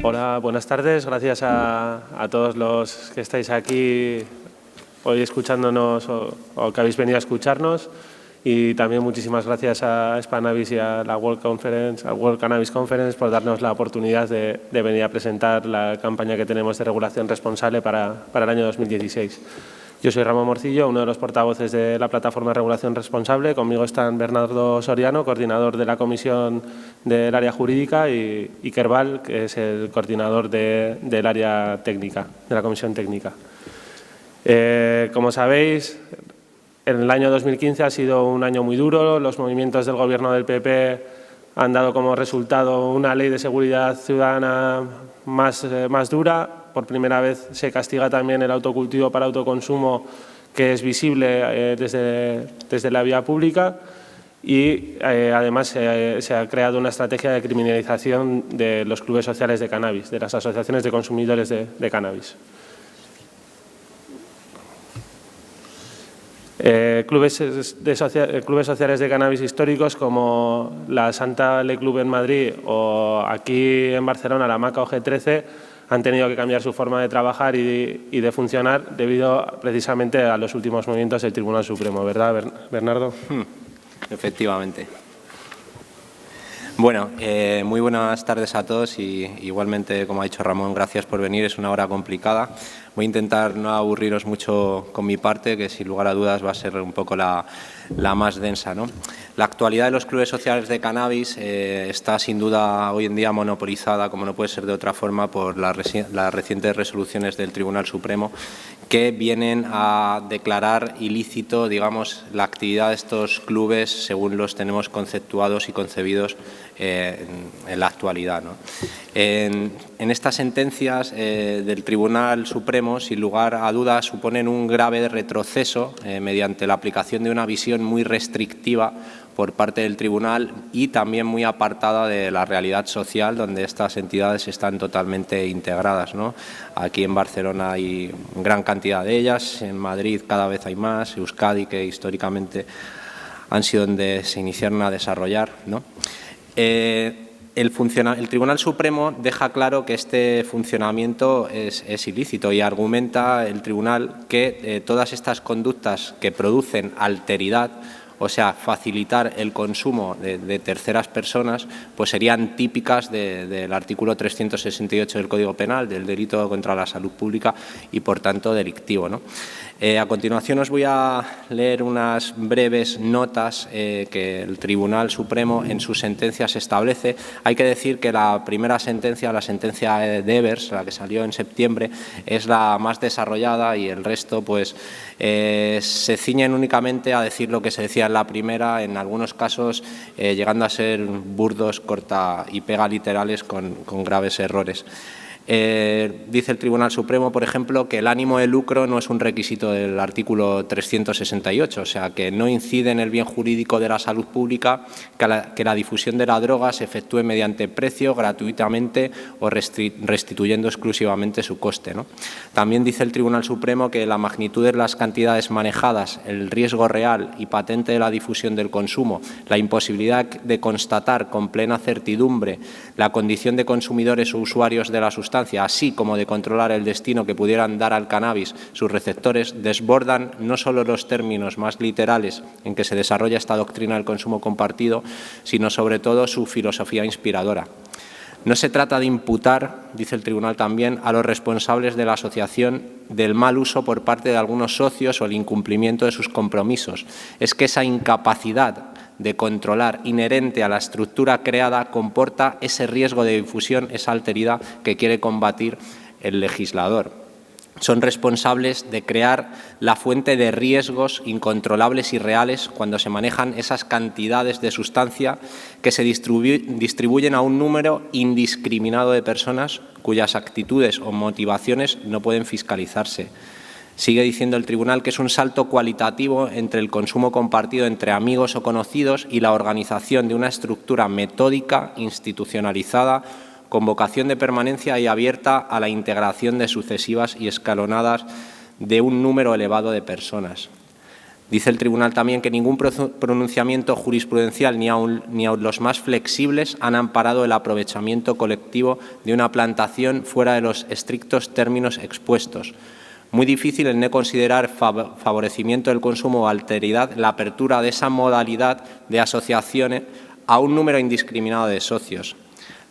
Hola, buenas tardes. Gracias a todos los que estáis aquí hoy escuchándonos o que habéis venido a escucharnos. Y también muchísimas gracias a Spanavis y a la World Cannabis Conference por darnos la oportunidad de venir a presentar la campaña que tenemos de regulación responsable para el año 2016. Yo soy Ramón Morcillo, uno de los portavoces de la Plataforma de Regulación Responsable. Conmigo están Bernardo Soriano, coordinador de la Comisión del Área Jurídica, y Iker Val, que es el coordinador del Área Técnica, de la Comisión Técnica. Como sabéis, el año 2015 ha sido un año muy duro. Los movimientos del Gobierno del PP han dado como resultado una ley de seguridad ciudadana más dura. Por primera vez se castiga también el autocultivo para autoconsumo, que es visible desde la vía pública, y además se ha creado una estrategia de criminalización de los clubes sociales de cannabis, de las asociaciones de consumidores de cannabis. Clubes sociales de cannabis históricos como la Santa Le Club en Madrid o aquí en Barcelona la Maca OG13 han tenido que cambiar su forma de trabajar y de funcionar debido precisamente a los últimos movimientos del Tribunal Supremo, ¿verdad, Bernardo? Efectivamente. Bueno, muy buenas tardes a todos y igualmente, como ha dicho Ramón, gracias por venir. Es una hora complicada. Voy a intentar no aburriros mucho con mi parte, que sin lugar a dudas va a ser un poco la más densa, ¿no? La actualidad de los clubes sociales de cannabis está sin duda hoy en día monopolizada, como no puede ser de otra forma, por las recientes resoluciones del Tribunal Supremo, que vienen a declarar ilícito, digamos, la actividad de estos clubes según los tenemos conceptuados y concebidos en la actualidad, ¿no? En estas sentencias del Tribunal Supremo, sin lugar a dudas, suponen un grave retroceso mediante la aplicación de una visión muy restrictiva por parte del Tribunal y también muy apartada de la realidad social donde estas entidades están totalmente integradas, ¿no? Aquí en Barcelona hay gran cantidad de ellas, en Madrid cada vez hay más, Euskadi, que históricamente han sido donde se iniciaron a desarrollar, ¿no? El Tribunal Supremo deja claro que este funcionamiento es ilícito y argumenta el Tribunal que todas estas conductas que producen alteridad, o sea, facilitar el consumo de terceras personas, pues serían típicas del artículo 368 del Código Penal, del delito contra la salud pública y, por tanto, delictivo, ¿no? A continuación os voy a leer unas breves notas que el Tribunal Supremo en sus sentencias establece. Hay que decir que la primera sentencia, la sentencia de Evers, la que salió en septiembre, es la más desarrollada y el resto pues se ciñen únicamente a decir lo que se decía en la primera, en algunos casos llegando a ser burdos, corta y pega literales con graves errores. Dice el Tribunal Supremo, por ejemplo, que el ánimo de lucro no es un requisito del artículo 368, o sea, que no incide en el bien jurídico de la salud pública que la difusión de la droga se efectúe mediante precio, gratuitamente o restituyendo exclusivamente su coste, ¿no? También dice el Tribunal Supremo que la magnitud de las cantidades manejadas, el riesgo real y patente de la difusión del consumo, la imposibilidad de constatar con plena certidumbre la condición de consumidores o usuarios de la sustancia, así como de controlar el destino que pudieran dar al cannabis sus receptores, desbordan no solo los términos más literales en que se desarrolla esta doctrina del consumo compartido, sino sobre todo su filosofía inspiradora. No se trata de imputar, dice el Tribunal también, a los responsables de la asociación del mal uso por parte de algunos socios o el incumplimiento de sus compromisos. Es que esa incapacidad de controlar inherente a la estructura creada comporta ese riesgo de difusión, esa alteridad que quiere combatir el legislador. Son responsables de crear la fuente de riesgos incontrolables y reales cuando se manejan esas cantidades de sustancia que se distribuyen a un número indiscriminado de personas cuyas actitudes o motivaciones no pueden fiscalizarse. Sigue diciendo el Tribunal que es un salto cualitativo entre el consumo compartido entre amigos o conocidos y la organización de una estructura metódica, institucionalizada, con vocación de permanencia y abierta a la integración de sucesivas y escalonadas de un número elevado de personas. Dice el tribunal también que ningún pronunciamiento jurisprudencial, ni aun los más flexibles, han amparado el aprovechamiento colectivo de una plantación fuera de los estrictos términos expuestos. Muy difícil el no considerar favorecimiento del consumo o alteridad la apertura de esa modalidad de asociaciones a un número indiscriminado de socios.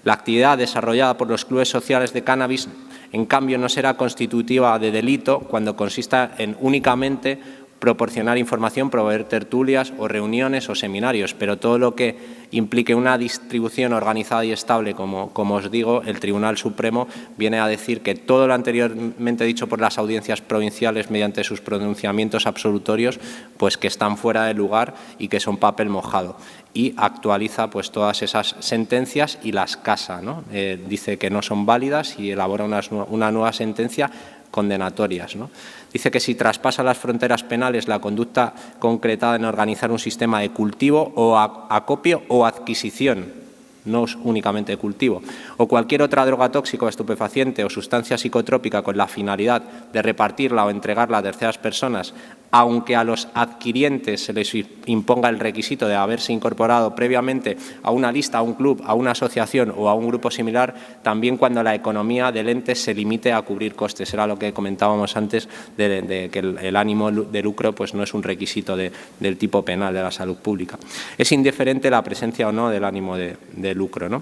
La actividad desarrollada por los clubes sociales de cannabis, en cambio, no será constitutiva de delito cuando consista en únicamente proporcionar información, proveer tertulias o reuniones o seminarios, pero todo lo que implique una distribución organizada y estable, como os digo, el Tribunal Supremo viene a decir que todo lo anteriormente dicho por las audiencias provinciales mediante sus pronunciamientos absolutorios, pues que están fuera de lugar y que son papel mojado. Y actualiza pues todas esas sentencias y las casa, ¿no? Dice que no son válidas y elabora una nueva sentencia condenatorias, ¿no? Dice que si traspasa las fronteras penales la conducta concretada en organizar un sistema de cultivo o acopio o adquisición, no es únicamente de cultivo, o cualquier otra droga tóxica o estupefaciente o sustancia psicotrópica con la finalidad de repartirla o entregarla a terceras personas, aunque a los adquirientes se les imponga el requisito de haberse incorporado previamente a una lista, a un club, a una asociación o a un grupo similar, también cuando la economía del ente se limite a cubrir costes. Era lo que comentábamos antes de que el ánimo de lucro pues no es un requisito del tipo penal de la salud pública. Es indiferente la presencia o no del ánimo de lucro, ¿no?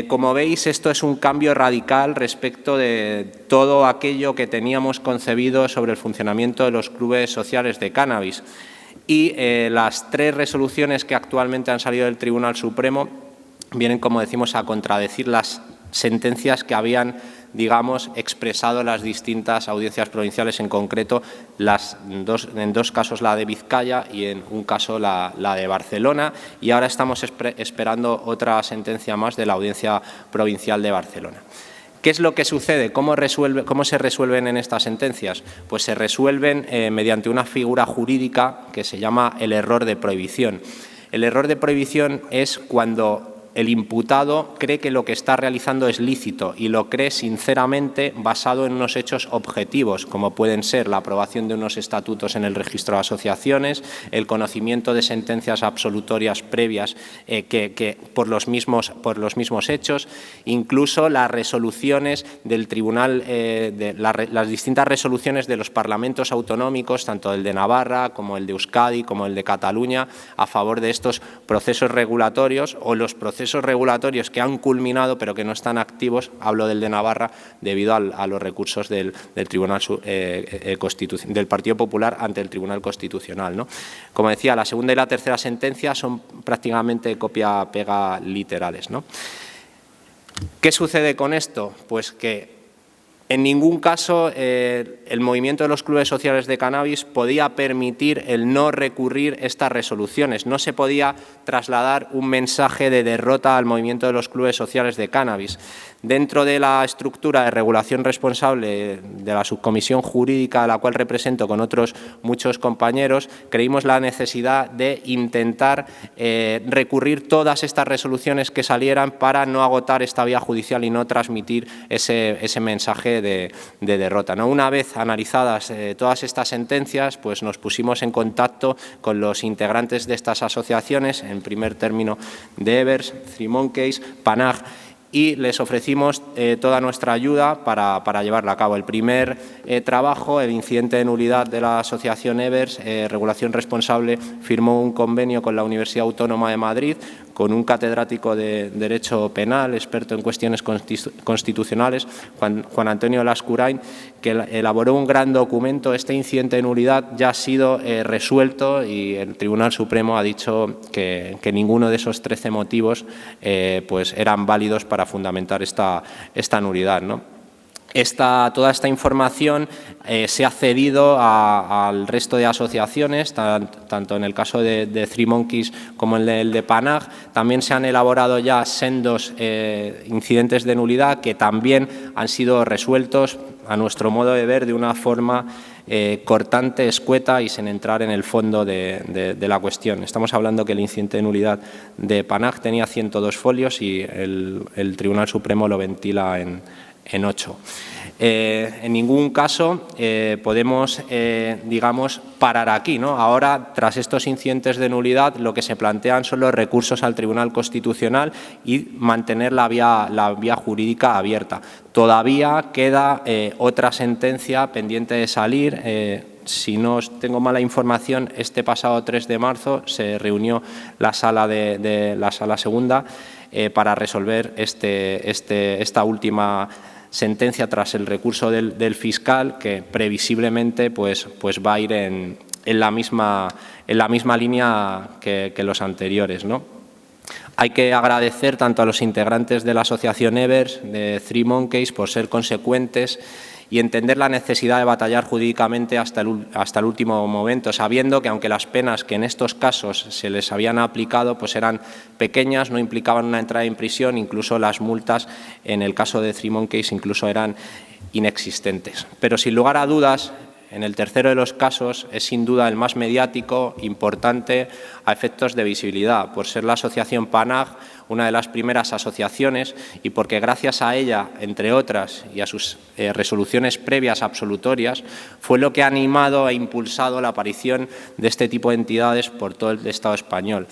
Como veis, esto es un cambio radical respecto de todo aquello que teníamos concebido sobre el funcionamiento de los clubes sociales de cannabis. Y las 3 resoluciones que actualmente han salido del Tribunal Supremo vienen, como decimos, a contradecir las sentencias que habían, digamos, expresado las distintas audiencias provinciales, en concreto en dos casos la de Vizcaya y en un caso la de Barcelona, y ahora estamos esperando otra sentencia más de la Audiencia Provincial de Barcelona. ¿Qué es lo que sucede? ¿Cómo se resuelven en estas sentencias? Pues se resuelven mediante una figura jurídica que se llama el error de prohibición. El error de prohibición es cuando el imputado cree que lo que está realizando es lícito y lo cree sinceramente basado en unos hechos objetivos, como pueden ser la aprobación de unos estatutos en el registro de asociaciones, el conocimiento de sentencias absolutorias previas por los mismos hechos, incluso las resoluciones del tribunal, las distintas resoluciones de los parlamentos autonómicos, tanto el de Navarra como el de Euskadi, como el de Cataluña, a favor de estos procesos regulatorios, o los procesos regulatorios que han culminado pero que no están activos, hablo del de Navarra, debido a los recursos del Tribunal del Partido Popular ante el Tribunal Constitucional, ¿no? Como decía, la segunda y la tercera sentencia son prácticamente copia-pega literales, ¿no? ¿Qué sucede con esto? Pues que en ningún caso el movimiento de los clubes sociales de cannabis podía permitir el no recurrir estas resoluciones. No se podía trasladar un mensaje de derrota al movimiento de los clubes sociales de cannabis. Dentro de la estructura de regulación responsable de la subcomisión jurídica, a la cual represento con otros muchos compañeros, creímos la necesidad de intentar recurrir todas estas resoluciones que salieran para no agotar esta vía judicial y no transmitir ese mensaje de derrota, ¿no? Una vez analizadas todas estas sentencias, pues nos pusimos en contacto con los integrantes de estas asociaciones, en primer término de Evers, Three Monkeys, Panag, y les ofrecimos toda nuestra ayuda para llevarla a cabo. El primer trabajo, el incidente de nulidad de la asociación Evers, Regulación Responsable, firmó un convenio con la Universidad Autónoma de Madrid, con un catedrático de Derecho Penal, experto en cuestiones constitucionales, Juan Antonio Lascurain, que elaboró un gran documento. Este incidente de nulidad ya ha sido resuelto y el Tribunal Supremo ha dicho que ninguno de esos 13 motivos pues eran válidos para fundamentar esta nulidad, ¿no? Toda esta información se ha cedido al resto de asociaciones, tanto en el caso de Three Monkeys como en el de Panag. También se han elaborado ya sendos incidentes de nulidad que también han sido resueltos, a nuestro modo de ver, de una forma cortante, escueta y sin entrar en el fondo de la cuestión. Estamos hablando que el incidente de nulidad de Panag tenía 102 folios y el Tribunal Supremo lo ventila en 8. En ningún caso podemos, digamos, parar aquí, ¿no? Ahora, tras estos incidentes de nulidad, lo que se plantean son los recursos al Tribunal Constitucional y mantener la vía jurídica abierta. Todavía queda otra sentencia pendiente de salir. Si no tengo mala información, este pasado 3 de marzo se reunió la sala segunda para resolver esta última sentencia tras el recurso del fiscal, que previsiblemente pues va a ir en la misma línea que los anteriores, ¿no? Hay que agradecer tanto a los integrantes de la asociación Evers, de Three Monkeys, por ser consecuentes y entender la necesidad de batallar jurídicamente hasta el último momento, sabiendo que aunque las penas que en estos casos se les habían aplicado pues eran pequeñas, no implicaban una entrada en prisión, incluso las multas en el caso de Three Monkeys incluso eran inexistentes. Pero sin lugar a dudas, en el tercero de los casos es sin duda el más mediático, importante a efectos de visibilidad, por ser la asociación PANAG una de las primeras asociaciones y porque gracias a ella, entre otras, y a sus resoluciones previas absolutorias, fue lo que ha animado e impulsado la aparición de este tipo de entidades por todo el Estado español.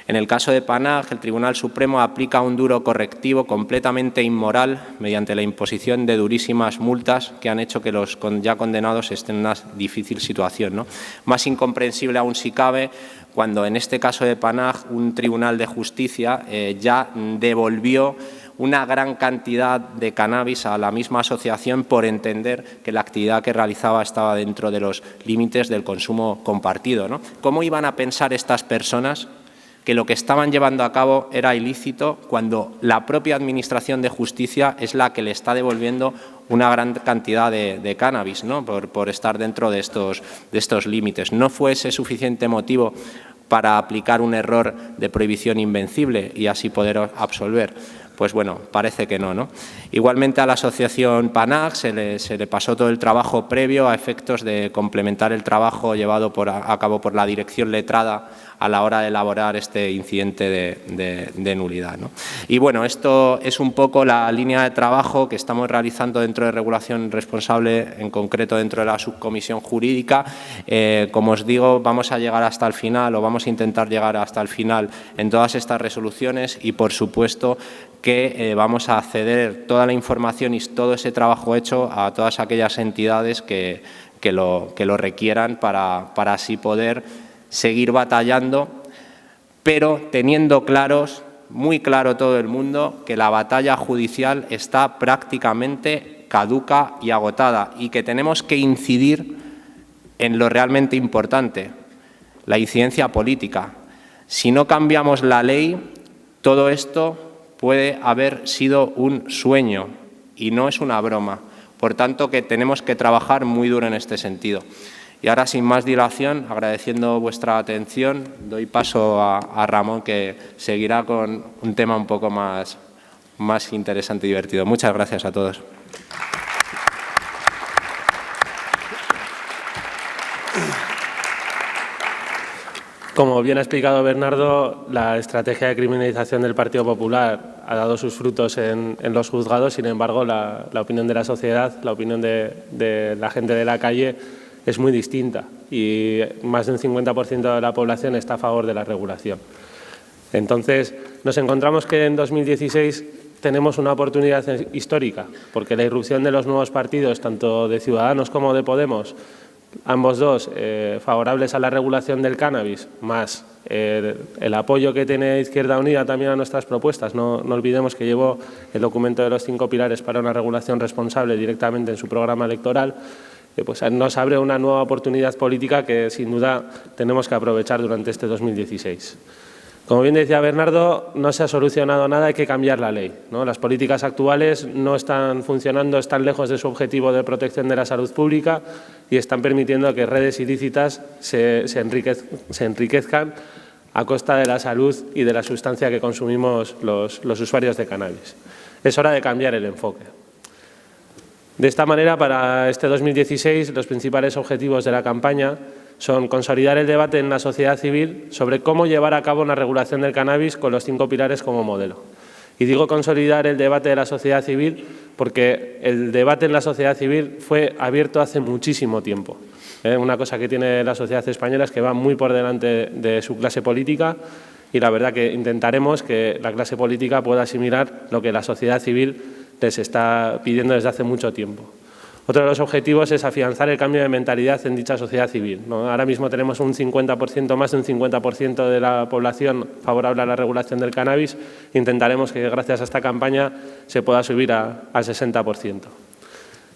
En el caso de PANAG, el Tribunal Supremo aplica un duro correctivo completamente inmoral mediante la imposición de durísimas multas que han hecho que los ya condenados estén en una difícil situación, ¿no? Más incomprensible aún si cabe cuando en este caso de PANAG un tribunal de justicia ya devolvió una gran cantidad de cannabis a la misma asociación por entender que la actividad que realizaba estaba dentro de los límites del consumo compartido, ¿no? ¿Cómo iban a pensar estas personas que lo que estaban llevando a cabo era ilícito cuando la propia Administración de Justicia es la que le está devolviendo una gran cantidad de cannabis, ¿no? por estar dentro de estos límites? ¿No fue ese suficiente motivo para aplicar un error de prohibición invencible y así poder absolver? Pues bueno, parece que no, ¿no? Igualmente a la asociación PANAG se le pasó todo el trabajo previo a efectos de complementar el trabajo llevado a cabo por la dirección letrada a la hora de elaborar este incidente de nulidad, ¿no? Y bueno, esto es un poco la línea de trabajo que estamos realizando dentro de regulación responsable, en concreto dentro de la subcomisión jurídica. Como os digo, vamos a llegar hasta el final o vamos a intentar llegar hasta el final en todas estas resoluciones y, por supuesto, que vamos a ceder toda la información y todo ese trabajo hecho a todas aquellas entidades que lo requieran para así poder seguir batallando, pero teniendo muy claro todo el mundo, que la batalla judicial está prácticamente caduca y agotada y que tenemos que incidir en lo realmente importante, la incidencia política. Si no cambiamos la ley, todo esto puede haber sido un sueño y no es una broma. Por tanto, que tenemos que trabajar muy duro en este sentido. Y ahora, sin más dilación, agradeciendo vuestra atención, doy paso a Ramón, que seguirá con un tema un poco más interesante y divertido. Muchas gracias a todos. Como bien ha explicado Bernardo, la estrategia de criminalización del Partido Popular ha dado sus frutos en los juzgados. Sin embargo, la opinión de la sociedad, la opinión de la gente de la calle es muy distinta y más de un 50% de la población está a favor de la regulación. Entonces, nos encontramos que en 2016 tenemos una oportunidad histórica, porque la irrupción de los nuevos partidos, tanto de Ciudadanos como de Podemos, ambos dos favorables a la regulación del cannabis, más el apoyo que tiene Izquierda Unida también a nuestras propuestas. No olvidemos que llevó el documento de los 5 pilares para una regulación responsable directamente en su programa electoral. Pues nos abre una nueva oportunidad política que sin duda tenemos que aprovechar durante este 2016. Como bien decía Bernardo, no se ha solucionado nada, hay que cambiar la ley, ¿no? Las políticas actuales no están funcionando, están lejos de su objetivo de protección de la salud pública y están permitiendo que redes ilícitas se enriquezcan a costa de la salud y de la sustancia que consumimos los usuarios de cannabis. Es hora de cambiar el enfoque. De esta manera, para este 2016, los principales objetivos de la campaña son consolidar el debate en la sociedad civil sobre cómo llevar a cabo una regulación del cannabis con los 5 pilares como modelo Y digo consolidar el debate de la sociedad civil porque el debate en la sociedad civil fue abierto hace muchísimo tiempo. Una cosa que tiene la sociedad española es que va muy por delante de su clase política y la verdad que intentaremos que la clase política pueda asimilar lo que la sociedad civil les está pidiendo desde hace mucho tiempo. Otro de los objetivos es afianzar el cambio de mentalidad en dicha sociedad civil, ¿no? Ahora mismo tenemos un 50%, más de un 50% de la población favorable a la regulación del cannabis. Intentaremos que gracias a esta campaña se pueda subir al 60%.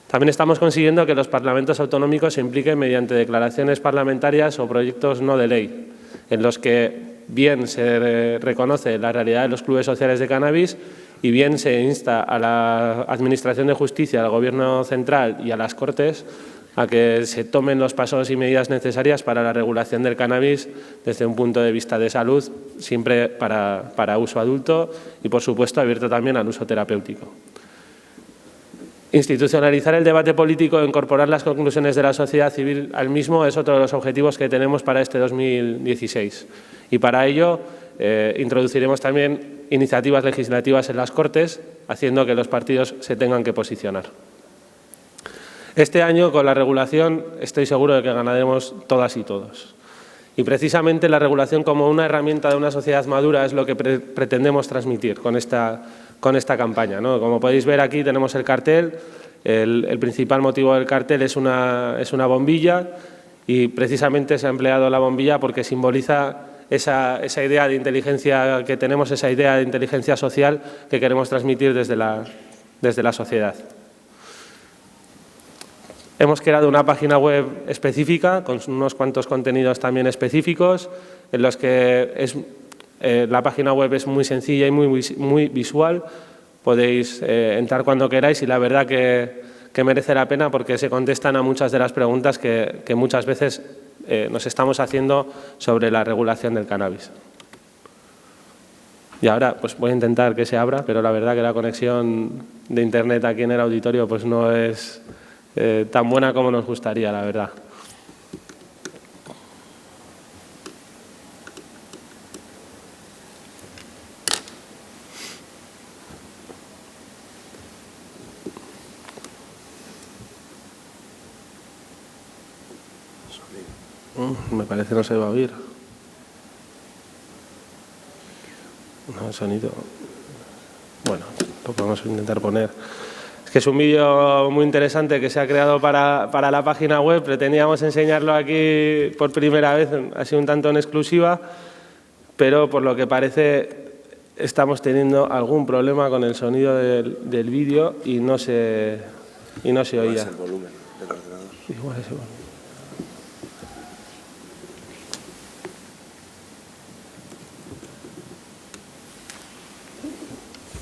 También estamos consiguiendo que los parlamentos autonómicos se impliquen mediante declaraciones parlamentarias o proyectos no de ley, en los que bien se reconoce la realidad de los clubes sociales de cannabis y bien se insta a la Administración de Justicia, al Gobierno central y a las Cortes a que se tomen los pasos y medidas necesarias para la regulación del cannabis desde un punto de vista de salud, siempre para uso adulto y, por supuesto, abierto también al uso terapéutico. Institucionalizar el debate político e incorporar las conclusiones de la sociedad civil al mismo es otro de los objetivos que tenemos para este 2016. Y para ello introduciremos también iniciativas legislativas en las Cortes, haciendo que los partidos se tengan que posicionar. Este año, con la regulación, estoy seguro de que ganaremos todas y todos. Y precisamente la regulación como una herramienta de una sociedad madura es lo que pretendemos transmitir con esta campaña, ¿no? Como podéis ver aquí tenemos el cartel, el principal motivo del cartel es una bombilla y precisamente se ha empleado la bombilla porque simboliza esa idea de inteligencia que tenemos, esa idea de inteligencia social que queremos transmitir desde la sociedad. Hemos creado una página web específica con unos cuantos contenidos también específicos en los que la página web es muy sencilla y muy visual. Podéis entrar cuando queráis y la verdad que merece la pena porque se contestan a muchas de las preguntas que muchas veces nos estamos haciendo sobre la regulación del cannabis. Y ahora pues voy a intentar que se abra, pero la verdad que la conexión de internet aquí en el auditorio pues no es tan buena como nos gustaría, la verdad. Me parece que no se va a oír. No, el sonido. Bueno, lo podemos intentar poner. Es que es un vídeo muy interesante que se ha creado para la página web. Pretendíamos enseñarlo aquí por primera vez, ha sido un tanto en exclusiva, pero por lo que parece estamos teniendo algún problema con el sonido del vídeo y no se oía. ¿Cuál es el volumen del ordenador? Igual es el volumen.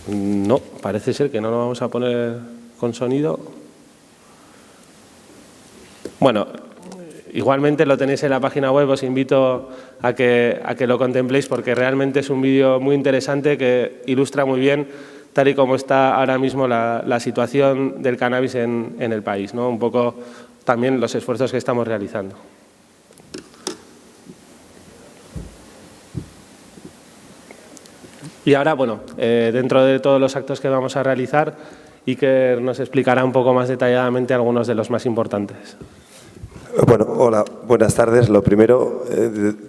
No, parece ser que no lo vamos a poner con sonido. Bueno, igualmente lo tenéis en la página web, os invito a que lo contempléis porque realmente es un vídeo muy interesante que ilustra muy bien tal y como está ahora mismo la situación del cannabis en el país, ¿no? Un poco también los esfuerzos que estamos realizando. Y ahora, bueno, dentro de todos los actos que vamos a realizar, Iker nos explicará un poco más detalladamente algunos de los más importantes. Bueno, hola, buenas tardes. Lo primero,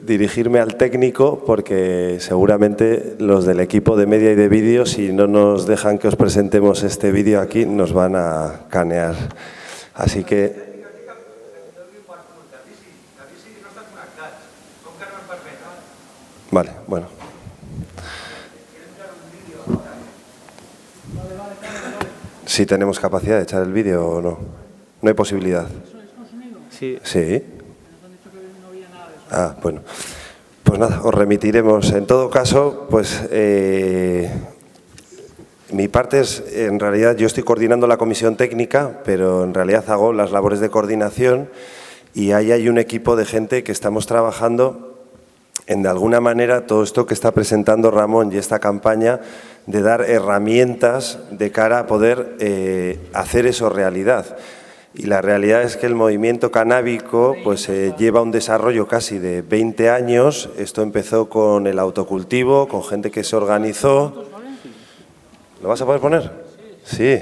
dirigirme al técnico porque seguramente los del equipo de media y de vídeo, si no nos dejan que os presentemos este vídeo aquí, nos van a canear. Así que... Vale, bueno. ¿Sí tenemos capacidad de echar el vídeo o no? No hay posibilidad. Sí. Sí. Ah, bueno. Pues nada, os remitiremos. En todo caso, pues mi parte es, en realidad, yo estoy coordinando la comisión técnica, pero en realidad hago las labores de coordinación y ahí hay un equipo de gente que estamos trabajando en, de alguna manera, todo esto que está presentando Ramón y esta campaña de dar herramientas de cara a poder hacer eso realidad. Y la realidad es que el movimiento canábico pues, lleva un desarrollo casi de 20 años. Esto empezó con el autocultivo, con gente que se organizó. ¿Lo vas a poder poner? Sí,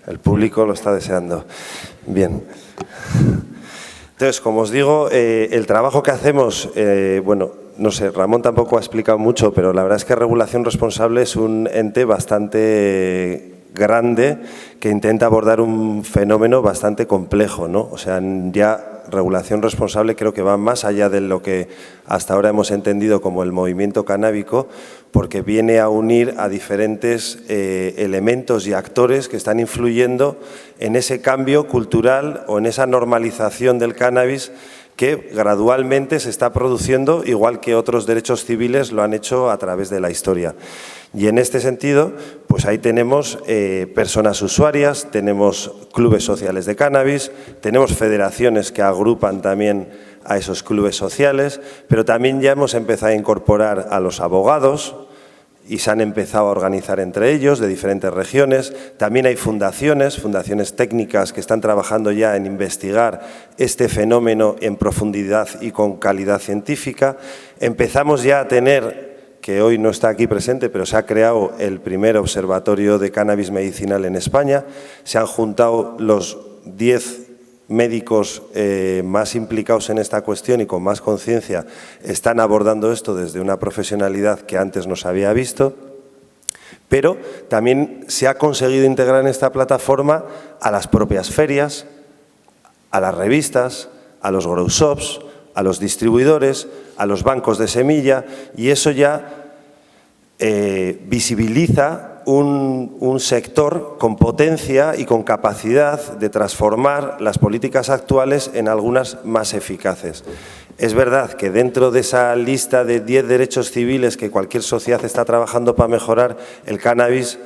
el público lo está deseando. Bien. Entonces, como os digo, el trabajo que hacemos, bueno, no sé, Ramón tampoco ha explicado mucho, pero la verdad es que Regulación Responsable es un ente bastante grande que intenta abordar un fenómeno bastante complejo, ¿no? O sea, ya regulación responsable creo que va más allá de lo que hasta ahora hemos entendido como el movimiento canábico, porque viene a unir a diferentes elementos y actores que están influyendo en ese cambio cultural o en esa normalización del cannabis que gradualmente se está produciendo, igual que otros derechos civiles lo han hecho a través de la historia. Y en este sentido, pues ahí tenemos personas usuarias, tenemos clubes sociales de cannabis, tenemos federaciones que agrupan también a esos clubes sociales, pero también ya hemos empezado a incorporar a los abogados y se han empezado a organizar entre ellos de diferentes regiones. También hay fundaciones técnicas que están trabajando ya en investigar este fenómeno en profundidad y con calidad científica. Empezamos ya a tener, que hoy no está aquí presente, pero se ha creado el primer observatorio de cannabis medicinal en España. Se han juntado los 10 médicos más implicados en esta cuestión y con más conciencia están abordando esto desde una profesionalidad que antes no se había visto, pero también se ha conseguido integrar en esta plataforma a las propias ferias, a las revistas, a los grow shops, a los distribuidores, a los bancos de semilla, y eso ya visibiliza un sector con potencia y con capacidad de transformar las políticas actuales en algunas más eficaces. Es verdad que dentro de esa lista de 10 derechos civiles que cualquier sociedad está trabajando para mejorar, el cannabis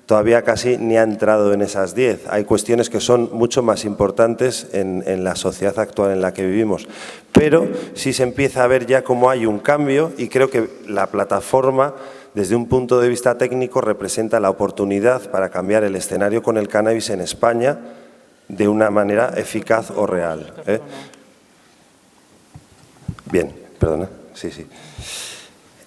todavía casi ni ha entrado en esas 10. Hay cuestiones que son mucho más importantes en la sociedad actual en la que vivimos. Pero sí se empieza a ver ya cómo hay un cambio y creo que la plataforma, desde un punto de vista técnico, representa la oportunidad para cambiar el escenario con el cannabis en España de una manera eficaz o real. Bien, perdona. Sí.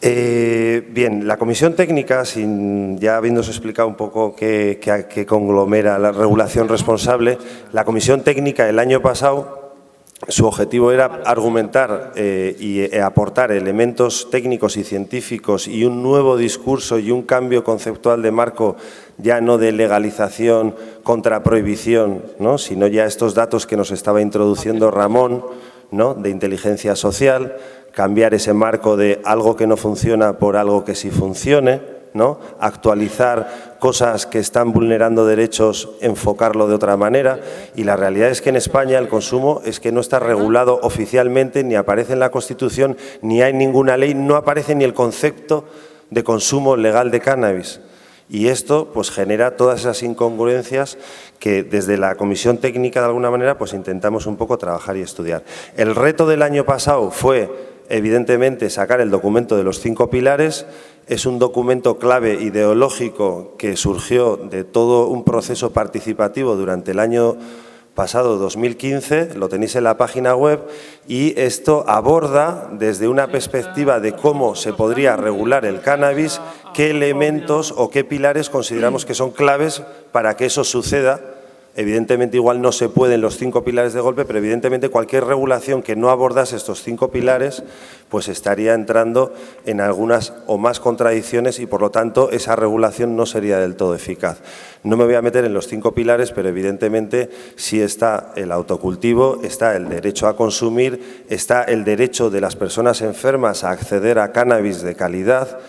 Bien, la comisión técnica, ya habiéndose explicado un poco qué conglomera la regulación responsable, la comisión técnica el año pasado, su objetivo era argumentar y aportar elementos técnicos y científicos y un nuevo discurso y un cambio conceptual de marco, ya no de legalización contra prohibición, ¿no?, sino ya estos datos que nos estaba introduciendo Ramón, ¿no?, de inteligencia social, cambiar ese marco de algo que no funciona por algo que sí funcione, ¿no?, actualizar cosas que están vulnerando derechos, enfocarlo de otra manera. Y la realidad es que en España el consumo es que no está regulado oficialmente, ni aparece en la Constitución, ni hay ninguna ley, no aparece ni el concepto de consumo legal de cannabis. Y esto pues genera todas esas incongruencias que desde la comisión técnica de alguna manera pues intentamos un poco trabajar y estudiar. El reto del año pasado fue evidentemente sacar el documento de los 5 pilares. Es un documento clave ideológico que surgió de todo un proceso participativo durante el año pasado, 2015, lo tenéis en la página web, y esto aborda desde una perspectiva de cómo se podría regular el cannabis, qué elementos o qué pilares consideramos que son claves para que eso suceda. Evidentemente igual no se pueden los 5 pilares de golpe, pero evidentemente cualquier regulación que no abordase estos 5 pilares pues estaría entrando en algunas o más contradicciones y por lo tanto esa regulación no sería del todo eficaz. No me voy a meter en los 5 pilares, pero evidentemente sí está el autocultivo, está el derecho a consumir, está el derecho de las personas enfermas a acceder a cannabis de calidad,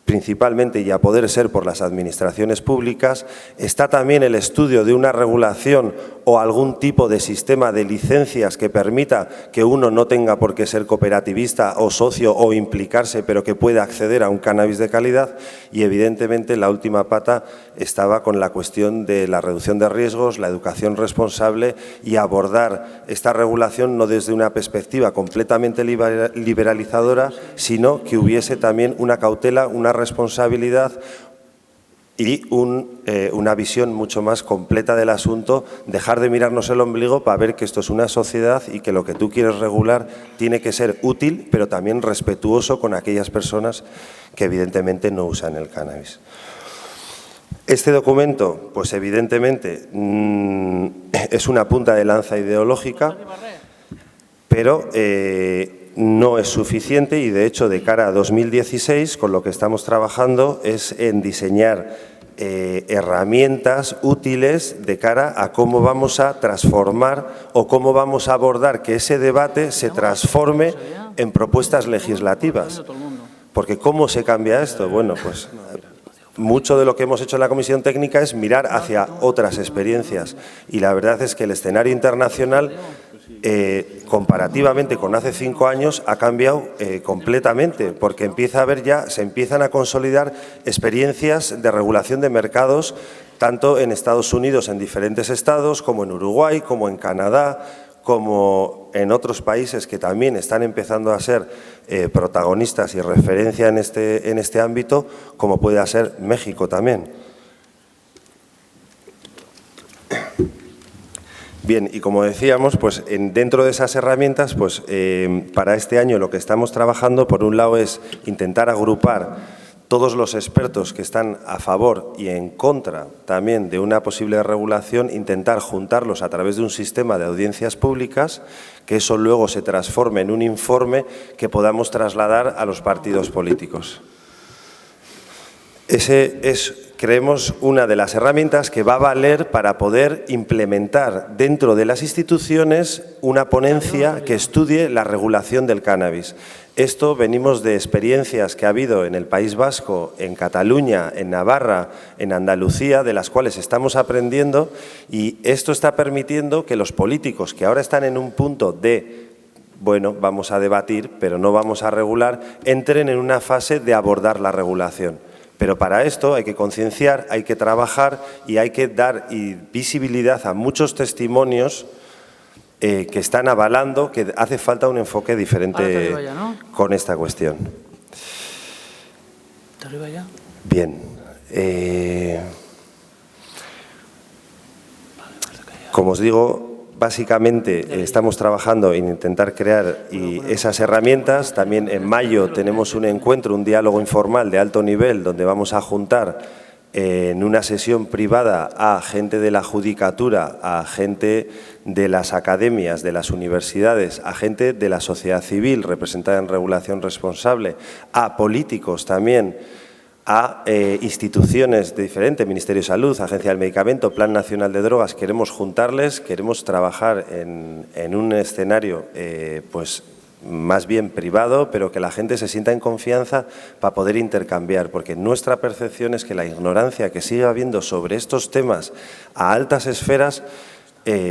principalmente y a poder ser por las administraciones públicas. Está también el estudio de una regulación o algún tipo de sistema de licencias que permita que uno no tenga por qué ser cooperativista o socio o implicarse, pero que pueda acceder a un cannabis de calidad. Y evidentemente la última pata estaba con la cuestión de la reducción de riesgos, la educación responsable y abordar esta regulación no desde una perspectiva completamente liberalizadora, sino que hubiese también una cautela, una responsabilidad y una visión mucho más completa del asunto, dejar de mirarnos el ombligo para ver que esto es una sociedad y que lo que tú quieres regular tiene que ser útil, pero también respetuoso con aquellas personas que evidentemente no usan el cannabis. Este documento, pues evidentemente, es una punta de lanza ideológica, pero no es suficiente y, de hecho, de cara a 2016, con lo que estamos trabajando es en diseñar herramientas útiles de cara a cómo vamos a transformar o cómo vamos a abordar que ese debate se transforme en propuestas legislativas. Porque ¿cómo se cambia esto? Bueno, pues mucho de lo que hemos hecho en la Comisión Técnica es mirar hacia otras experiencias y la verdad es que el escenario internacional, comparativamente con hace 5 años, ha cambiado completamente, porque empieza a haber se empiezan a consolidar experiencias de regulación de mercados, tanto en Estados Unidos, en diferentes estados, como en Uruguay, como en Canadá, como en otros países que también están empezando a ser protagonistas y referencia en este ámbito, como puede ser México también. Bien, y como decíamos, pues dentro de esas herramientas, pues para este año lo que estamos trabajando, por un lado, es intentar agrupar todos los expertos que están a favor y en contra también de una posible regulación, intentar juntarlos a través de un sistema de audiencias públicas, que eso luego se transforme en un informe que podamos trasladar a los partidos políticos. Ese es, creemos, una de las herramientas que va a valer para poder implementar dentro de las instituciones una ponencia que estudie la regulación del cannabis. Esto venimos de experiencias que ha habido en el País Vasco, en Cataluña, en Navarra, en Andalucía, de las cuales estamos aprendiendo, y esto está permitiendo que los políticos que ahora están en un punto de, bueno, vamos a debatir, pero no vamos a regular, entren en una fase de abordar la regulación. Pero para esto hay que concienciar, hay que trabajar y hay que dar visibilidad a muchos testimonios que están avalando que hace falta un enfoque diferente con esta cuestión. Bien. Como os digo, básicamente estamos trabajando en intentar crear esas herramientas. También en mayo tenemos un encuentro, un diálogo informal de alto nivel, donde vamos a juntar en una sesión privada a gente de la judicatura, a gente de las academias, de las universidades, a gente de la sociedad civil representada en regulación responsable, a políticos también, a instituciones de diferentes, Ministerio de Salud, Agencia del Medicamento, Plan Nacional de Drogas. Queremos juntarles, queremos trabajar en un escenario pues más bien privado, pero que la gente se sienta en confianza para poder intercambiar, porque nuestra percepción es que la ignorancia que sigue habiendo sobre estos temas a altas esferas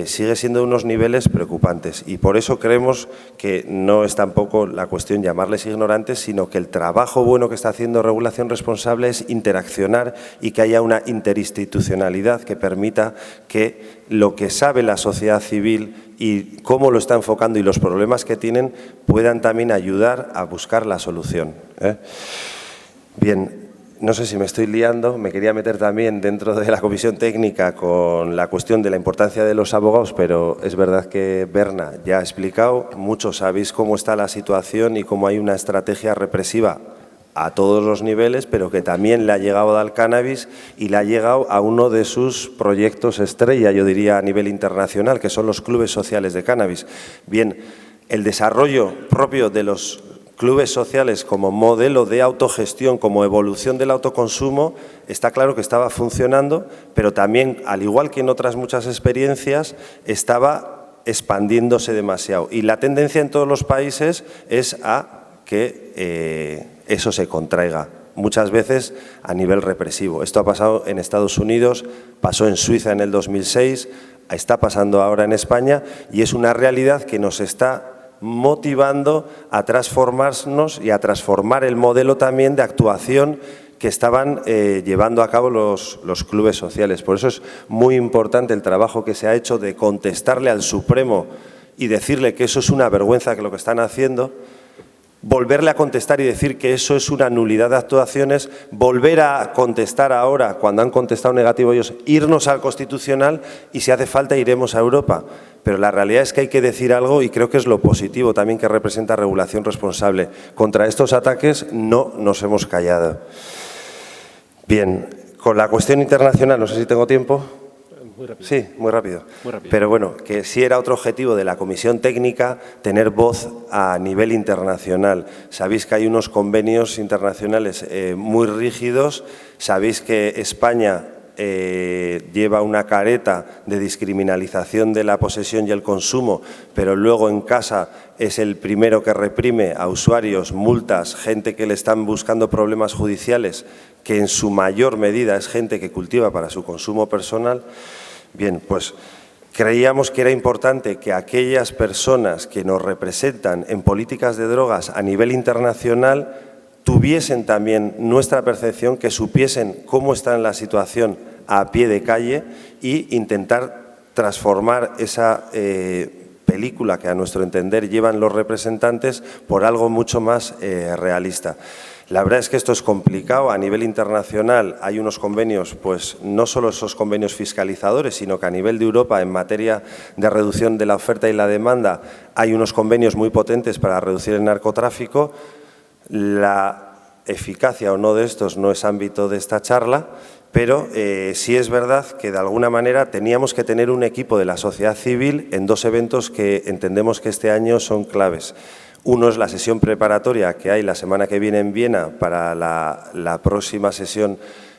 sigue siendo de unos niveles preocupantes, y por eso creemos que no es tampoco la cuestión llamarles ignorantes, sino que el trabajo bueno que está haciendo Regulación Responsable es interaccionar y que haya una interinstitucionalidad que permita que lo que sabe la sociedad civil y cómo lo está enfocando y los problemas que tienen puedan también ayudar a buscar la solución. Bien. No sé si me estoy liando, me quería meter también dentro de la comisión técnica con la cuestión de la importancia de los abogados, pero es verdad que Berna ya ha explicado, muchos sabéis cómo está la situación y cómo hay una estrategia represiva a todos los niveles, pero que también le ha llegado al cannabis y le ha llegado a uno de sus proyectos estrella, yo diría a nivel internacional, que son los clubes sociales de cannabis. Bien, el desarrollo propio de los clubes sociales como modelo de autogestión, como evolución del autoconsumo, está claro que estaba funcionando, pero también, al igual que en otras muchas experiencias, estaba expandiéndose demasiado. Y la tendencia en todos los países es a que eso se contraiga, muchas veces a nivel represivo. Esto ha pasado en Estados Unidos, pasó en Suiza en el 2006, está pasando ahora en España, y es una realidad que nos está motivando a transformarnos y a transformar el modelo también de actuación que estaban llevando a cabo los clubes sociales. Por eso es muy importante el trabajo que se ha hecho de contestarle al Supremo y decirle que eso es una vergüenza que lo que están haciendo, volverle a contestar y decir que eso es una nulidad de actuaciones, volver a contestar ahora, cuando han contestado negativo ellos, irnos al Constitucional y si hace falta iremos a Europa. Pero la realidad es que hay que decir algo y creo que es lo positivo también que representa Regulación Responsable. Contra estos ataques no nos hemos callado. Bien, Con la cuestión internacional, no sé si tengo tiempo. Muy rápido. Sí, muy rápido. Muy rápido. Pero bueno, que sí era otro objetivo de la Comisión Técnica tener voz a nivel internacional. Sabéis que hay unos convenios internacionales muy rígidos. Sabéis que España lleva una careta de descriminalización de la posesión y el consumo, pero luego en casa es el primero que reprime a usuarios, multas, gente que le están buscando problemas judiciales, que en su mayor medida es gente que cultiva para su consumo personal. Bien, pues creíamos que era importante que aquellas personas que nos representan en políticas de drogas a nivel internacional tuviesen también nuestra percepción, que supiesen cómo está en la situación a pie de calle e intentar transformar esa película que a nuestro entender llevan los representantes por algo mucho más realista. La verdad es que esto es complicado. A nivel internacional hay unos convenios, pues no solo esos convenios fiscalizadores, sino que a nivel de Europa, en materia de reducción de la oferta y la demanda, hay unos convenios muy potentes para reducir el narcotráfico. La eficacia o no de estos no es ámbito de esta charla, pero sí es verdad que de alguna manera teníamos que tener un equipo de la sociedad civil en dos eventos que entendemos que este año son claves. Uno es la sesión preparatoria que hay la semana que viene en Viena para la próxima sesión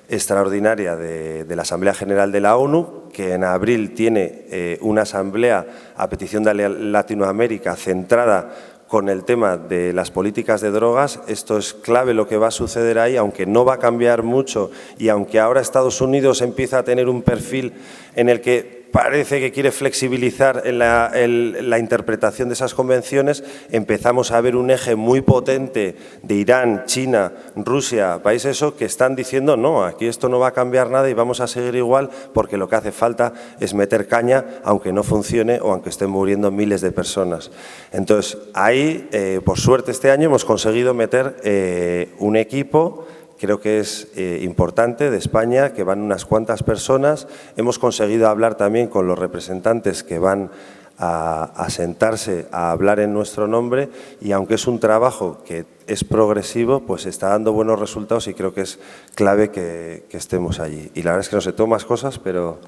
extraordinaria de la Asamblea General de la ONU, que en abril tiene una asamblea a petición de Latinoamérica centrada con el tema de las políticas de drogas. Esto es clave lo que va a suceder ahí, aunque no va a cambiar mucho y aunque ahora Estados Unidos empieza a tener un perfil en el que parece que quiere flexibilizar en la interpretación de esas convenciones, empezamos a ver un eje muy potente de Irán, China, Rusia, países esos que están diciendo no, aquí esto no va a cambiar nada y vamos a seguir igual porque lo que hace falta es meter caña aunque no funcione o aunque estén muriendo miles de personas. Entonces, ahí, por suerte este año hemos conseguido meter un equipo. Creo que es importante, de España, que van unas cuantas personas. Hemos conseguido hablar también con los representantes que van a sentarse a hablar en nuestro nombre y aunque es un trabajo que es progresivo, pues está dando buenos resultados y creo que es clave que estemos allí. Y la verdad es que no sé, tengo más cosas, pero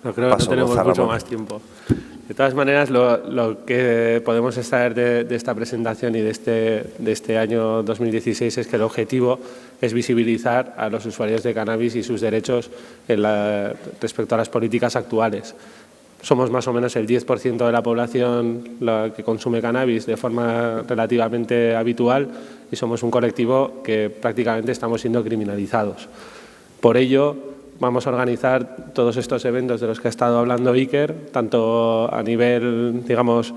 no creo que no tenemos mucho más tiempo. De todas maneras, lo que podemos extraer de esta presentación y de este año 2016 es que el objetivo es visibilizar a los usuarios de cannabis y sus derechos respecto a las políticas actuales. Somos más o menos el 10% de la población la que consume cannabis de forma relativamente habitual y somos un colectivo que prácticamente estamos siendo criminalizados. Por ello, vamos a organizar todos estos eventos de los que ha estado hablando Iker, tanto a nivel, digamos,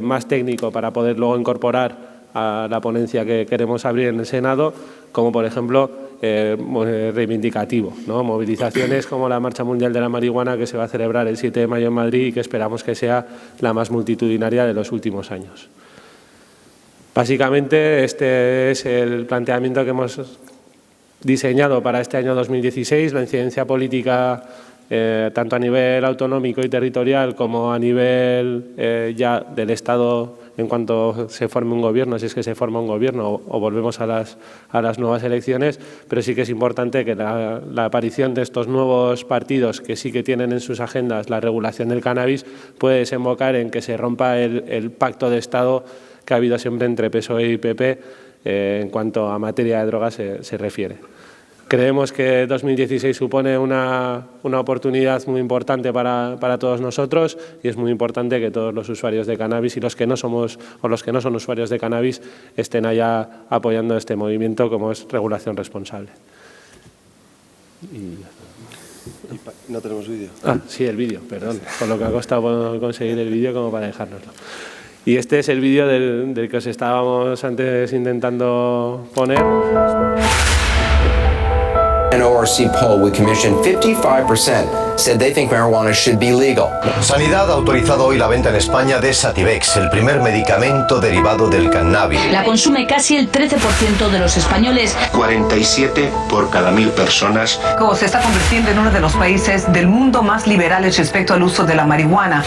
más técnico para poder luego incorporar a la ponencia que queremos abrir en el Senado, como por ejemplo reivindicativo, ¿no? Movilizaciones como la Marcha Mundial de la Marihuana que se va a celebrar el 7 de mayo en Madrid y que esperamos que sea la más multitudinaria de los últimos años. Básicamente este es el planteamiento que hemos diseñado para este año 2016, la incidencia política tanto a nivel autonómico y territorial como a nivel ya del Estado en cuanto se forme un gobierno, si es que se forma un gobierno o volvemos a las nuevas elecciones, pero sí que es importante que la aparición de estos nuevos partidos que sí que tienen en sus agendas la regulación del cannabis puede desembocar en que se rompa el pacto de Estado que ha habido siempre entre PSOE y PP en cuanto a materia de drogas se refiere. Creemos que 2016 supone una oportunidad muy importante para todos nosotros y es muy importante que todos los usuarios de cannabis y los que no somos o los que no son usuarios de cannabis estén allá apoyando este movimiento como es regulación responsable. ¿No tenemos vídeo? Sí, el vídeo, perdón, por lo que ha costado conseguir el vídeo como para dejárnoslo. Y este es el vídeo del que os estábamos antes intentando poner. An ORC poll we commissioned, 55% said they think marijuana should be legal. Sanidad ha autorizado hoy la venta en España de Sativex, el primer medicamento derivado del cannabis. La consume casi el 13% de los españoles. 47 por cada 1000 personas. Como se está convirtiendo en uno de los países del mundo más liberales respecto al uso de la marihuana.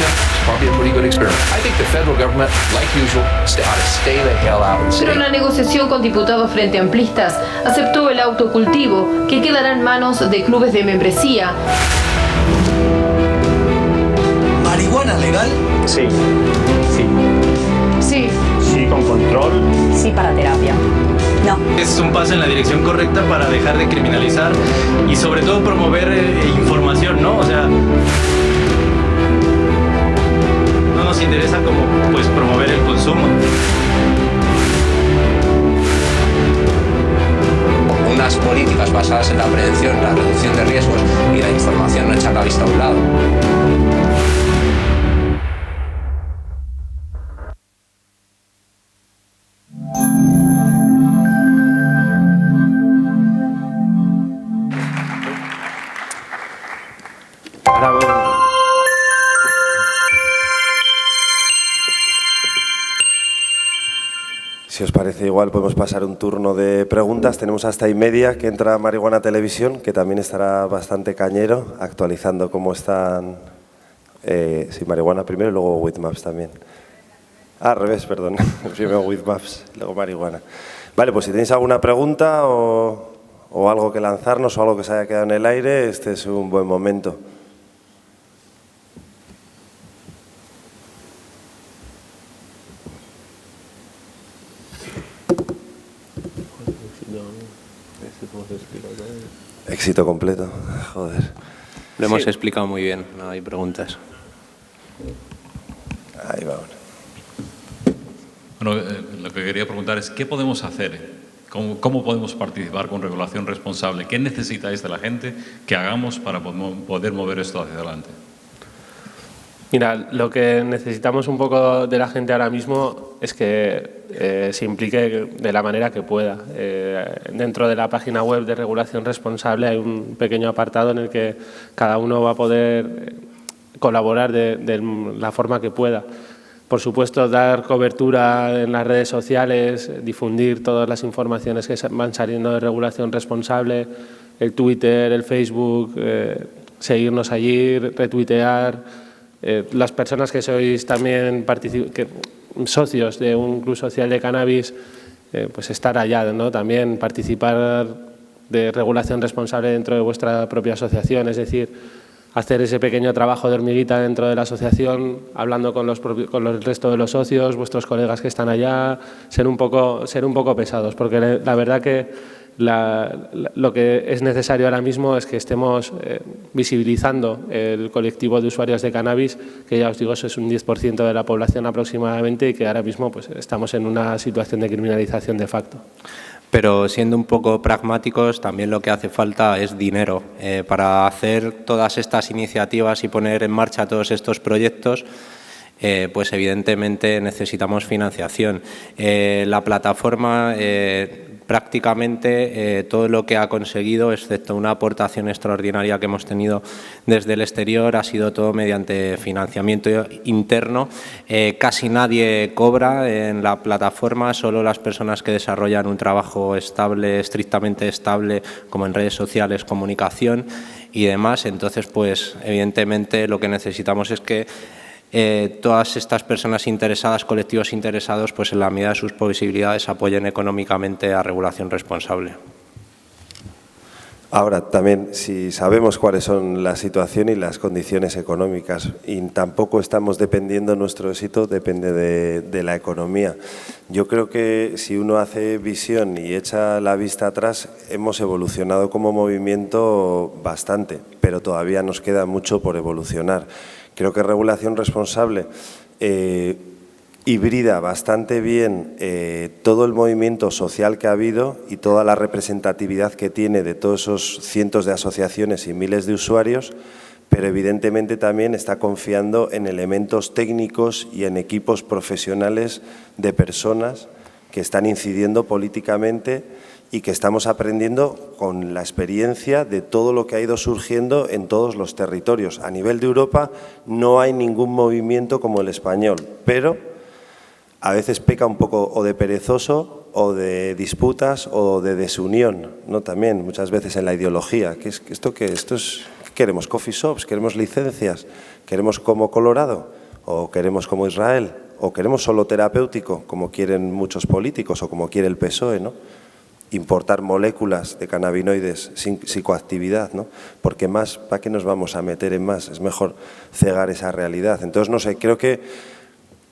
Pero en la negociación con diputados frente amplistas aceptó el autocultivo, que queda quedará en manos de clubes de membresía. ¿Marihuana legal? Sí. Sí. Sí. Sí, con control. Sí, para terapia. No. Es un paso en la dirección correcta para dejar de criminalizar y sobre todo promover información, ¿no? O sea, no nos interesa como pues promover el consumo. Unas políticas basadas en la prevención, la reducción de riesgos y la información no echar la vista a un lado. Si os parece, igual podemos pasar un turno de preguntas. Tenemos hasta 1:30 que entra Marihuana Televisión, que también estará bastante cañero, actualizando cómo están. Sí, Marihuana primero y luego With-Maps también. Al revés, perdón. Primero With-Maps, luego Marihuana. Vale, pues si tenéis alguna pregunta o algo que lanzarnos o algo que se haya quedado en el aire, este es un buen momento. Éxito completo, joder. Lo hemos explicado muy bien, no hay preguntas. Ahí va. Bueno, lo que quería preguntar es, ¿qué podemos hacer? ¿Cómo podemos participar con regulación responsable? ¿Qué necesitáis de la gente que hagamos para poder mover esto hacia adelante? Mira, lo que necesitamos un poco de la gente ahora mismo es que se implique de la manera que pueda. Dentro de la página web de Regulación Responsable hay un pequeño apartado en el que cada uno va a poder colaborar de la forma que pueda. Por supuesto, dar cobertura en las redes sociales, difundir todas las informaciones que van saliendo de Regulación Responsable, el Twitter, el Facebook, seguirnos allí, retuitear. Las personas que sois también socios de un club social de cannabis, pues estar allá, ¿no? También participar de regulación responsable dentro de vuestra propia asociación, es decir, hacer ese pequeño trabajo de hormiguita dentro de la asociación, hablando con el resto de los socios, vuestros colegas que están allá, ser un poco pesados, porque la verdad que lo que es necesario ahora mismo es que estemos visibilizando el colectivo de usuarios de cannabis, que ya os digo, eso es un 10% de la población aproximadamente y que ahora mismo pues, estamos en una situación de criminalización de facto. Pero siendo un poco pragmáticos, también lo que hace falta es dinero. Para hacer todas estas iniciativas y poner en marcha todos estos proyectos, pues evidentemente necesitamos financiación. La plataforma prácticamente todo lo que ha conseguido, excepto una aportación extraordinaria que hemos tenido desde el exterior, ha sido todo mediante financiamiento interno. Casi nadie cobra en la plataforma, solo las personas que desarrollan un trabajo estable, estrictamente estable, como en redes sociales, comunicación y demás. Entonces, pues evidentemente lo que necesitamos es que todas estas personas interesadas, colectivos interesados, pues en la medida de sus posibilidades apoyen económicamente a Regulación Responsable. Ahora, también, si sabemos cuáles son la situación y las condiciones económicas y tampoco estamos dependiendo, nuestro éxito depende de la economía. Yo creo que si uno hace visión y echa la vista atrás, hemos evolucionado como movimiento bastante, pero todavía nos queda mucho por evolucionar. Creo que Regulación Responsable hibrida bastante bien todo el movimiento social que ha habido y toda la representatividad que tiene de todos esos cientos de asociaciones y miles de usuarios, pero evidentemente también está confiando en elementos técnicos y en equipos profesionales de personas que están incidiendo políticamente y que estamos aprendiendo con la experiencia de todo lo que ha ido surgiendo en todos los territorios. A nivel de Europa no hay ningún movimiento como el español, pero a veces peca un poco o de perezoso o de disputas o de desunión, ¿no? También muchas veces en la ideología. ¿Esto es, queremos coffee shops, queremos licencias, queremos como Colorado o queremos como Israel o queremos solo terapéutico como quieren muchos políticos o como quiere el PSOE, ¿no? importar moléculas de cannabinoides sin psicoactividad, ¿no? Porque más, ¿para qué nos vamos a meter en más? Es mejor cegar esa realidad. Entonces, no sé, creo que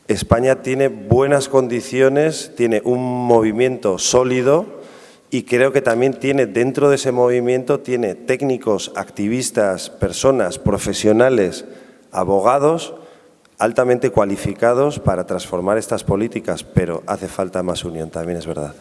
España tiene buenas condiciones, tiene un movimiento sólido y creo que también tiene, dentro de ese movimiento, tiene técnicos, activistas, personas, profesionales, abogados altamente cualificados para transformar estas políticas, pero hace falta más unión, también es verdad.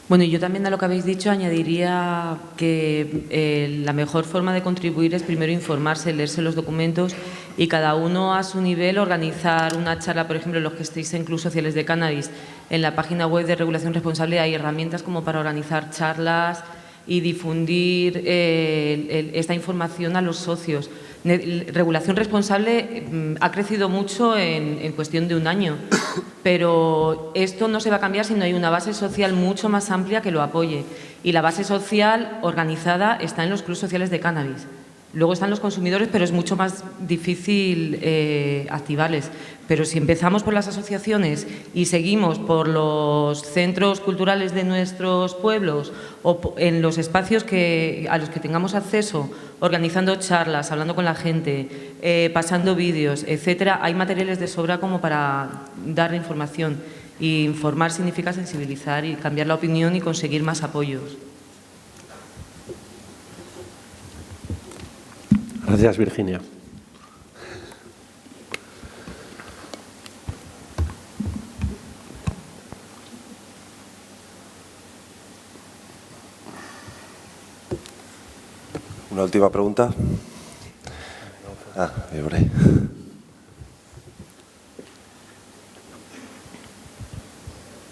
Bueno, y yo también a lo que habéis dicho añadiría que la mejor forma de contribuir es primero informarse, leerse los documentos y cada uno a su nivel organizar una charla, por ejemplo, los que estéis en clubes sociales de cannabis. En la página web de Regulación Responsable hay herramientas como para organizar charlas y difundir esta información a los socios. Regulación Responsable ha crecido mucho en cuestión de un año, pero esto no se va a cambiar si no hay una base social mucho más amplia que lo apoye. Y la base social organizada está en los clubes sociales de cannabis. Luego están los consumidores, pero es mucho más difícil activarles. Pero si empezamos por las asociaciones y seguimos por los centros culturales de nuestros pueblos o en los espacios a los que tengamos acceso, organizando charlas, hablando con la gente, pasando vídeos, etcétera, hay materiales de sobra como para dar información. Y informar significa sensibilizar y cambiar la opinión y conseguir más apoyos. Gracias, Virginia. Una última pregunta. Por ahí.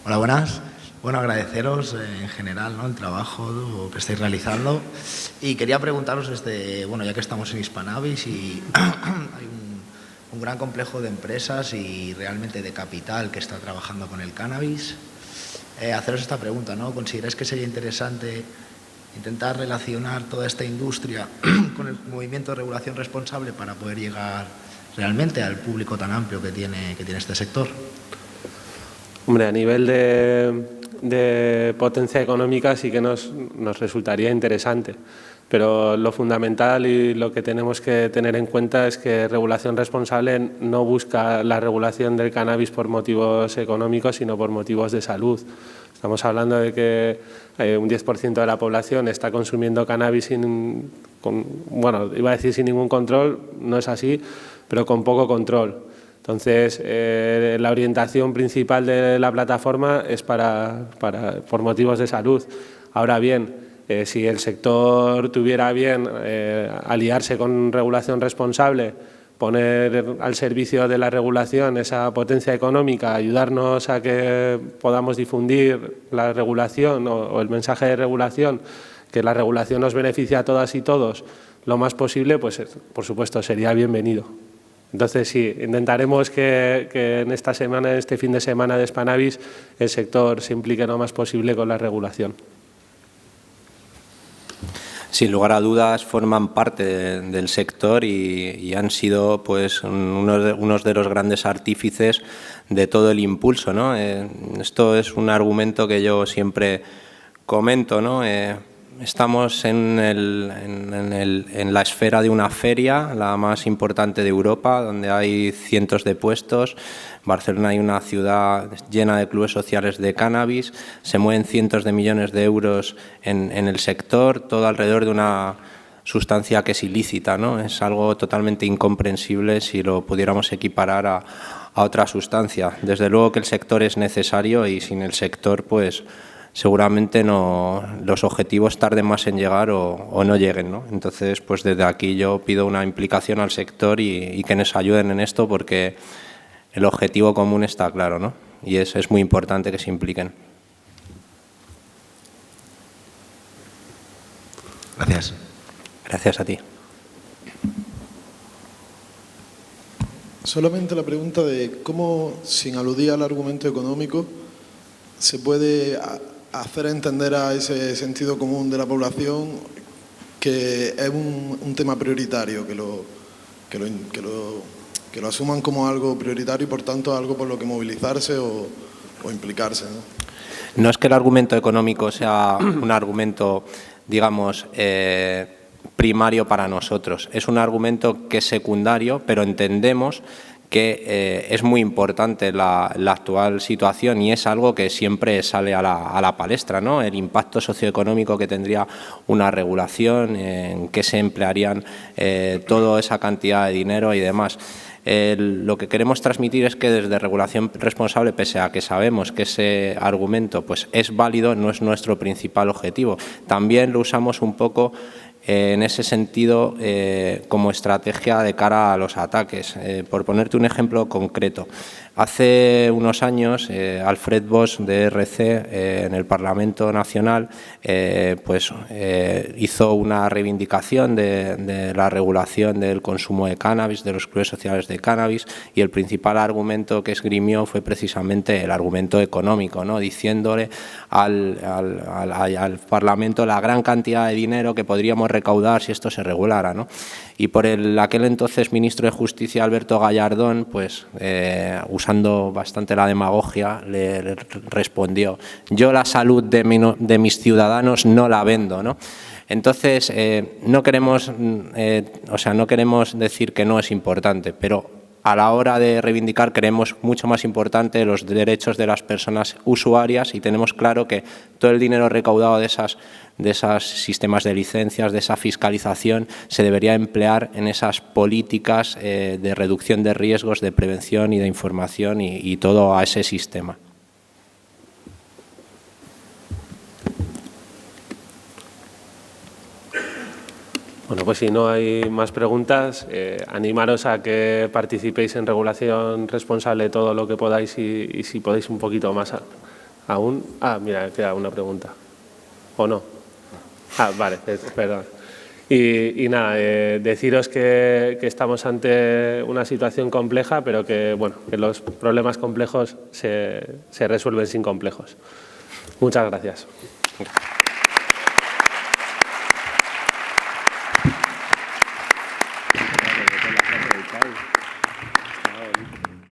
Hola, buenas. Bueno, agradeceros en general, ¿no?, el trabajo que estáis realizando y quería preguntaros desde, bueno, ya que estamos en Hispanavis y hay un gran complejo de empresas y realmente de capital que está trabajando con el cannabis, haceros esta pregunta, ¿no? ¿Consideráis que sería interesante intentar relacionar toda esta industria con el movimiento de regulación responsable para poder llegar realmente al público tan amplio que tiene este sector? Hombre, a nivel de potencia económica sí que nos resultaría interesante, pero lo fundamental y lo que tenemos que tener en cuenta es que regulación responsable no busca la regulación del cannabis por motivos económicos, sino por motivos de salud. Estamos hablando de que un 10% de la población está consumiendo cannabis bueno, iba a decir sin ningún control, no es así, pero con poco control. Entonces, la orientación principal de la plataforma es por motivos de salud. Ahora bien, si el sector tuviera bien aliarse con regulación responsable, poner al servicio de la regulación esa potencia económica, ayudarnos a que podamos difundir la regulación o el mensaje de regulación, que la regulación nos beneficia a todas y todos lo más posible, pues por supuesto sería bienvenido. Entonces sí, intentaremos que en esta semana, en este fin de semana de Hispanavis, el sector se implique lo más posible con la regulación. Sin lugar a dudas forman parte del sector y han sido pues unos de los grandes artífices de todo el impulso, ¿no? Esto es un argumento que yo siempre comento, ¿no? Estamos en la esfera de una feria, la más importante de Europa, donde hay cientos de puestos. Barcelona hay una ciudad llena de clubes sociales de cannabis, se mueven cientos de millones de euros en el sector, todo alrededor de una sustancia que es ilícita, ¿no? Es algo totalmente incomprensible si lo pudiéramos equiparar a otra sustancia. Desde luego que el sector es necesario y sin el sector, pues seguramente los objetivos tarden más en llegar o no lleguen, ¿no? Entonces, pues desde aquí yo pido una implicación al sector y que nos ayuden en esto porque el objetivo común está claro, ¿no? Y es muy importante que se impliquen. Gracias. Gracias a ti. Solamente la pregunta de cómo, sin aludir al argumento económico, se puede hacer entender a ese sentido común de la población que es un tema prioritario, que lo asuman como algo prioritario y por tanto algo por lo que movilizarse o implicarse, ¿no? No es que el argumento económico sea un argumento, digamos, primario para nosotros. Es un argumento que es secundario, pero entendemos que es muy importante la actual situación y es algo que siempre sale a la palestra, ¿no? El impacto socioeconómico que tendría una regulación, en qué se emplearían toda esa cantidad de dinero y demás. Lo que queremos transmitir es que desde Regulación Responsable, pese a que sabemos que ese argumento pues, es válido, no es nuestro principal objetivo. También lo usamos un poco en ese sentido como estrategia de cara a los ataques. Por ponerte un ejemplo concreto, hace unos años Alfred Bosch de RC en el Parlamento Nacional hizo una reivindicación de la regulación del consumo de cannabis, de los clubes sociales de cannabis, y el principal argumento que esgrimió fue precisamente el argumento económico, ¿no? Diciéndole al Parlamento la gran cantidad de dinero que podríamos recaudar si esto se regulara, ¿no? Y por aquel entonces ministro de Justicia, Alberto Gallardón, pues usando bastante la demagogia, le respondió: yo la salud de mis ciudadanos no la vendo, ¿no? Entonces, no queremos decir que no es importante, pero a la hora de reivindicar creemos mucho más importante los derechos de las personas usuarias y tenemos claro que todo el dinero recaudado de esos sistemas de licencias, de esa fiscalización, se debería emplear en esas políticas de reducción de riesgos, de prevención y de información y todo a ese sistema. Bueno, pues si no hay más preguntas, animaros a que participéis en Regulación Responsable todo lo que podáis y si podéis un poquito más aún. Ah, mira, queda una pregunta. ¿O no? Ah, vale, perdón. Y nada, deciros que estamos ante una situación compleja, pero que, bueno, que los problemas complejos se resuelven sin complejos. Muchas gracias.